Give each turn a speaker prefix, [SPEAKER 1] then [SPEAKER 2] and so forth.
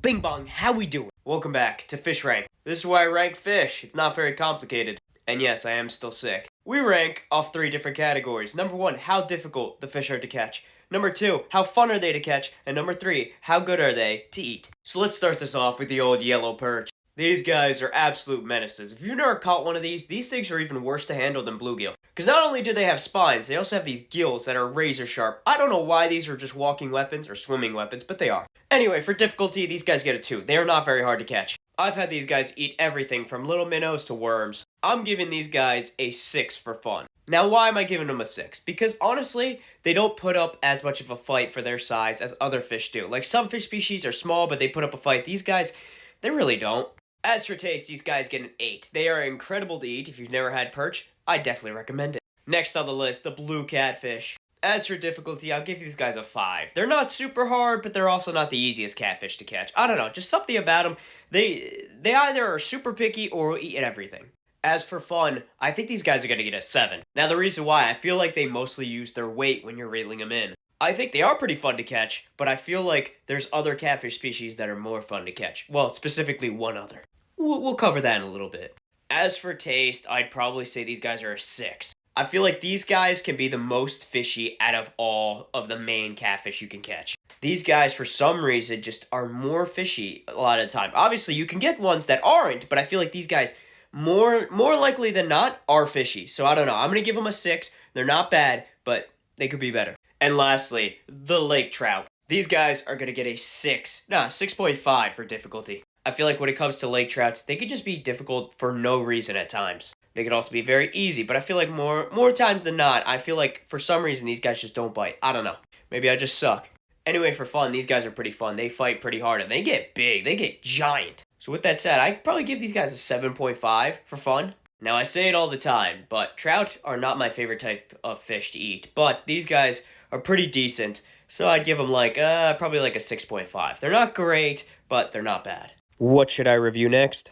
[SPEAKER 1] Bing bong, how we doing? Welcome back to Fish Rank. This is why I rank fish. It's not very complicated. And yes, I am still sick. We rank off 3 different categories. Number 1, how difficult the fish are to catch. Number 2, how fun are they to catch? And number 3, how good are they to eat? So let's start this off with the old yellow perch. These guys are absolute menaces. If you've never caught one of these things are even worse to handle than bluegill. Because not only do they have spines, they also have these gills that are razor sharp. I don't know why these are just walking weapons or swimming weapons, but they are. Anyway, for difficulty, these guys get a 2. They are not very hard to catch. I've had these guys eat everything from little minnows to worms. I'm giving these guys a 6 for fun. Now, why am I giving them a 6? Because honestly, they don't put up as much of a fight for their size as other fish do. Like, some fish species are small, but they put up a fight. These guys, they really don't. As for taste, these guys get an 8. They are incredible to eat. If you've never had perch, I definitely recommend it. Next on the list, the blue catfish. As for difficulty, I'll give these guys a 5. They're not super hard, but they're also not the easiest catfish to catch. I don't know, just something about them. They either are super picky or will eat everything. As for fun, I think these guys are going to get a 7. Now, the reason why, I feel like they mostly use their weight when you're reeling them in. I think they are pretty fun to catch, but I feel like there's other catfish species that are more fun to catch. Well, specifically one other. We'll cover that in a little bit. As for taste, I'd probably say these guys are a 6. I feel like these guys can be the most fishy out of all of the main catfish you can catch. These guys, for some reason, just are more fishy a lot of the time. Obviously, you can get ones that aren't, but I feel like these guys, more likely than not, are fishy. So I don't know. I'm going to give them a 6. They're not bad, but they could be better. And lastly, the lake trout. These guys are going to get a 6.5 for difficulty. I feel like when it comes to lake trouts, they could just be difficult for no reason at times. They could also be very easy, but I feel like more times than not, I feel like for some reason these guys just don't bite. I don't know. Maybe I just suck. Anyway, for fun, these guys are pretty fun. They fight pretty hard, and they get big. They get giant. So with that said, I'd probably give these guys a 7.5 for fun. Now, I say it all the time, but trout are not my favorite type of fish to eat. But these guys are pretty decent, so I'd give them probably like a 6.5. They're not great, but they're not bad. What should I review next?